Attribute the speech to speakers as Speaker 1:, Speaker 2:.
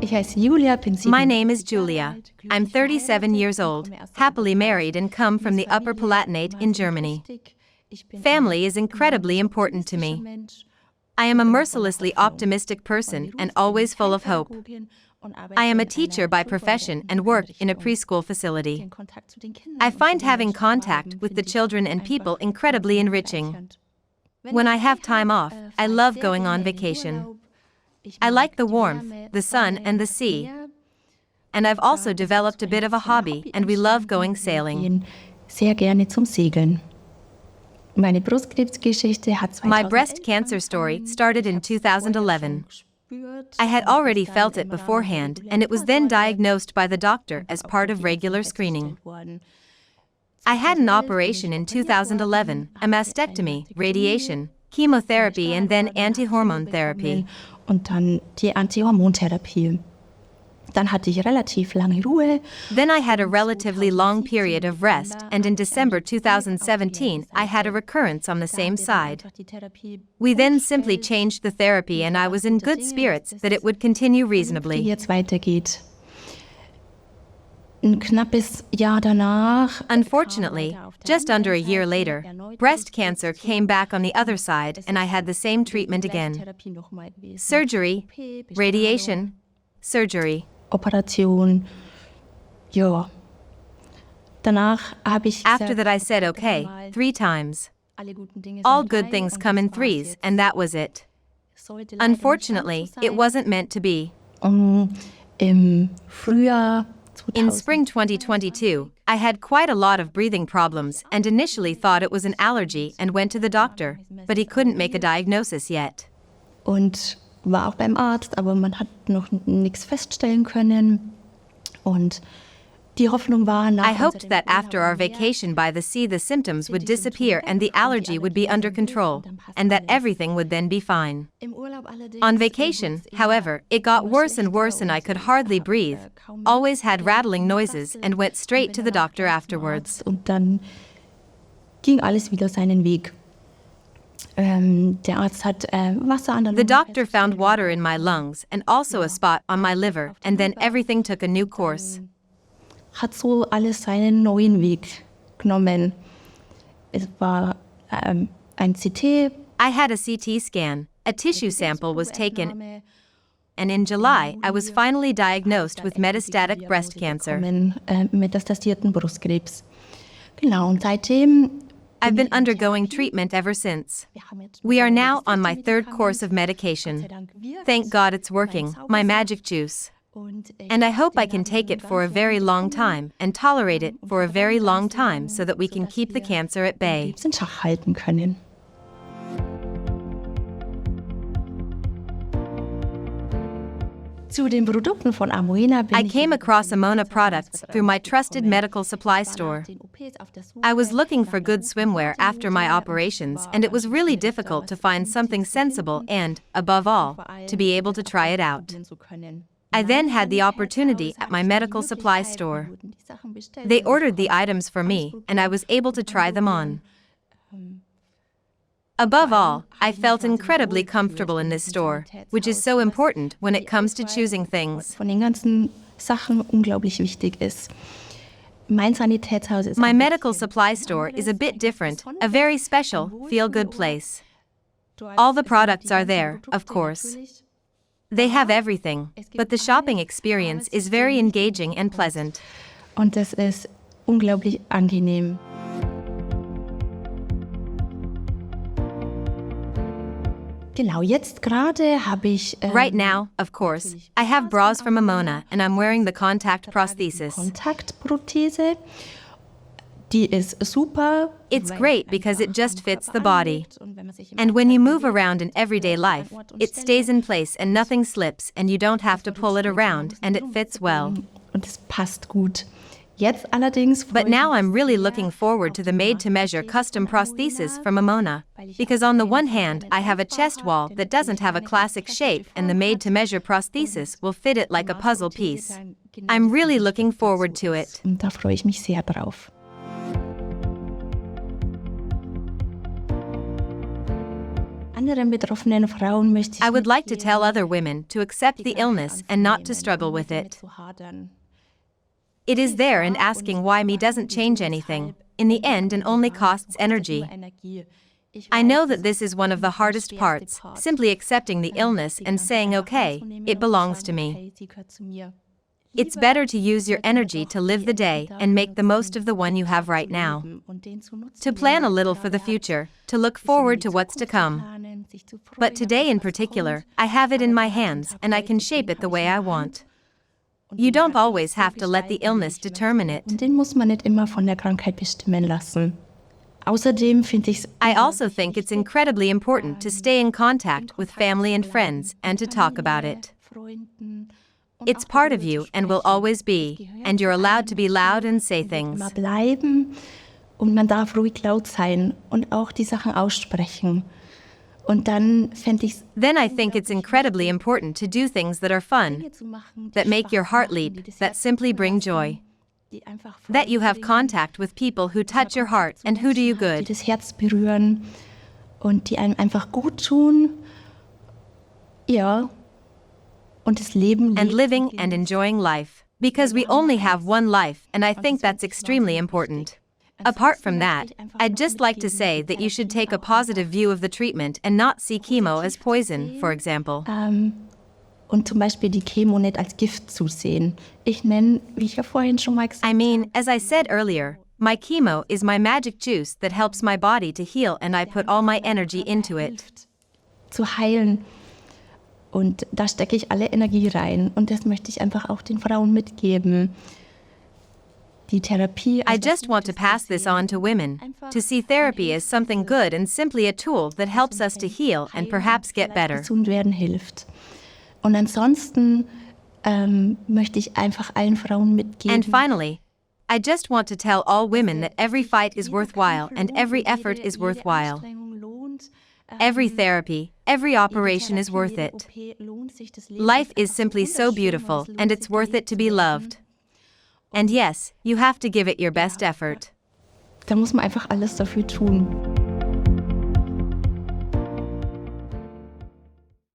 Speaker 1: Ich heiße Julia, bin
Speaker 2: My name is Julia. I'm 37 years old, happily married and come from the Upper Palatinate in Germany. Family is incredibly important to me. I am a mercilessly optimistic person and always full of hope. I am a teacher by profession and work in a preschool facility. I find having contact with the children and people incredibly enriching. When I have time off, I love going on vacation. I like the warmth, the sun, and the sea. And I've also developed a bit of a hobby, and we love going sailing.
Speaker 1: Sehr gerne zum Segeln. Meine Brustkrebsgeschichte hat
Speaker 2: My breast cancer story started in 2011. I had already felt it beforehand, and it was then diagnosed by the doctor as part of regular screening. I had an operation in 2011, a mastectomy, radiation, chemotherapy, and then anti-hormone therapy.
Speaker 1: Und dann die Antihormontherapie. Dann hatte ich relativ lange Ruhe.
Speaker 2: Then I had a relatively long period of rest, and in December 2017, I had a recurrence on the same side. We then simply changed the therapy, and I was in good spirits that it would continue reasonably.
Speaker 1: Wie jetzt weitergeht. Ein knappes Jahr danach.
Speaker 2: Unfortunately, just under a year later, breast cancer came back on the other side, and I had the same treatment again. Surgery, radiation, surgery.
Speaker 1: Operation. Ja. Danach habe ich
Speaker 2: After that, I said okay 3 times. All good things come in threes, and that was it. Unfortunately, it wasn't meant to be.
Speaker 1: Im Frühjahr
Speaker 2: In spring 2022, I had quite a lot of breathing problems and initially thought it was an allergy and went to the doctor, but he couldn't make a diagnosis yet.
Speaker 1: Und war auch beim Arzt, aber man hat noch nichts feststellen können. Und die Hoffnung war,
Speaker 2: I hoped that after our vacation by the sea the symptoms would disappear and the allergy would be under control, and that everything would then be fine. On vacation, however, it got worse and worse and I could hardly breathe, always had rattling noises and went straight to the doctor afterwards.
Speaker 1: Und dann ging alles wieder seinen Weg. Der Arzt hat Wasser an der
Speaker 2: The
Speaker 1: Lunge
Speaker 2: doctor found water in my lungs and also a spot on my liver, and then everything took a new course.
Speaker 1: hat so alles seinen neuen Weg genommen. Es war ein CT.
Speaker 2: I had a CT scan, a tissue sample was taken, and in July I was finally diagnosed with metastatic breast cancer.
Speaker 1: Metastasierten Brustkrebs. Genau, und seitdem
Speaker 2: I've been undergoing treatment ever since. We are now on my 3rd course of medication. Thank God it's working, my magic juice. And I hope I can take it for a very long time and tolerate it for a very long time so that we can keep the cancer at bay.
Speaker 1: in Schach halten können. Zu den Produkten von Amoena bin
Speaker 2: I
Speaker 1: ich
Speaker 2: came across Amoena products through my trusted medical supply store. I was looking for good swimwear after my operations, and it was really difficult to find something sensible and, above all, to be able to try it out. I then had the opportunity at my medical supply store. They ordered the items for me, and I was able to try them on. Above all, I felt incredibly comfortable in this store, which is so important when it comes to choosing things.
Speaker 1: Von den ganzen Sachen unglaublich wichtig ist. Mein Sanitätshaus ist
Speaker 2: My medical supply store is a bit different, a very special, feel-good place. All the products are there, of course. They have everything, but the shopping experience is very engaging and pleasant.
Speaker 1: Und das ist unglaublich angenehm. Genau, jetzt gerade habe ich
Speaker 2: Right now, of course, I have bras from Amoena and I'm wearing the contact prosthesis.
Speaker 1: Kontaktprothese. Die ist super.
Speaker 2: It's great because it just fits the body. And when you move around in everyday life, it stays in place and nothing slips and you don't have to pull it around and it fits well.
Speaker 1: Und es passt gut. Jetzt allerdings
Speaker 2: But now I'm really looking forward to the made-to-measure custom prosthesis from Amoena, because on the one hand, I have a chest wall that doesn't have a classic shape and the made-to-measure prosthesis will fit it like a puzzle piece. I'm really looking forward to it.
Speaker 1: Und da freue ich mich sehr drauf. anderen betroffenen Frauen möchte ich
Speaker 2: I would like to
Speaker 1: mitgeben,
Speaker 2: tell other women to accept the illness and not to struggle with it.
Speaker 1: zu hadern.
Speaker 2: It is there, and asking why me doesn't change anything, in the end, and only costs energy. I know that this is one of the hardest parts, simply accepting the illness and saying, okay, it belongs to me. It's better to use your energy to live the day and make the most of the one you have right now. To plan a little for the future, to look forward to what's to come. But today in particular, I have it in my hands and I can shape it the way I want. You don't always have to let the illness determine it.
Speaker 1: Und den muss man nicht immer von der Krankheit bestimmen lassen. Außerdem finde ich es
Speaker 2: I also think it's incredibly important to stay in contact with family and friends and to talk about it. It's part of you and will always be, and you're allowed to be loud and say things.
Speaker 1: immer bleiben und man darf ruhig laut sein und auch die Sachen aussprechen. Und dann fände ich es
Speaker 2: Then I think it's incredibly important to do things that are fun, that make your heart leap, that simply bring joy, that you have contact with people who touch your heart and who do you
Speaker 1: die
Speaker 2: good.
Speaker 1: das Herz berühren und die einem einfach gut tun. Ja. Und das Leben
Speaker 2: And
Speaker 1: lebt
Speaker 2: living and enjoying life, because we only have one life, and I think that's extremely important. Apart from that, I'd just like to say that you should take a positive view of the treatment and not see chemo as poison, for example.
Speaker 1: und zum Beispiel die Chemo nicht als Gift zusehen. Ich nenne, wie ich ja vorhin schon mal gesagt
Speaker 2: I mean, as I said earlier, my chemo is my magic juice that helps my body to heal, and I put all my energy into it.
Speaker 1: zu heilen. Und da stecke ich alle Energie rein. Und das möchte ich einfach auch den Frauen mitgeben. Die Therapie.
Speaker 2: I just want to pass this on to women, to see therapy as something good and simply a tool that helps us to heal and perhaps get better.
Speaker 1: Gesund werden hilft. Und ansonsten möchte ich einfach allen Frauen mitgeben.
Speaker 2: And finally, I just want to tell all women that every fight is worthwhile and every effort is worthwhile. Every therapy, every operation is worth it. Life is simply so beautiful, and it's worth it to be loved. And yes, you have to give it your best effort.
Speaker 1: Da muss man einfach alles dafür tun.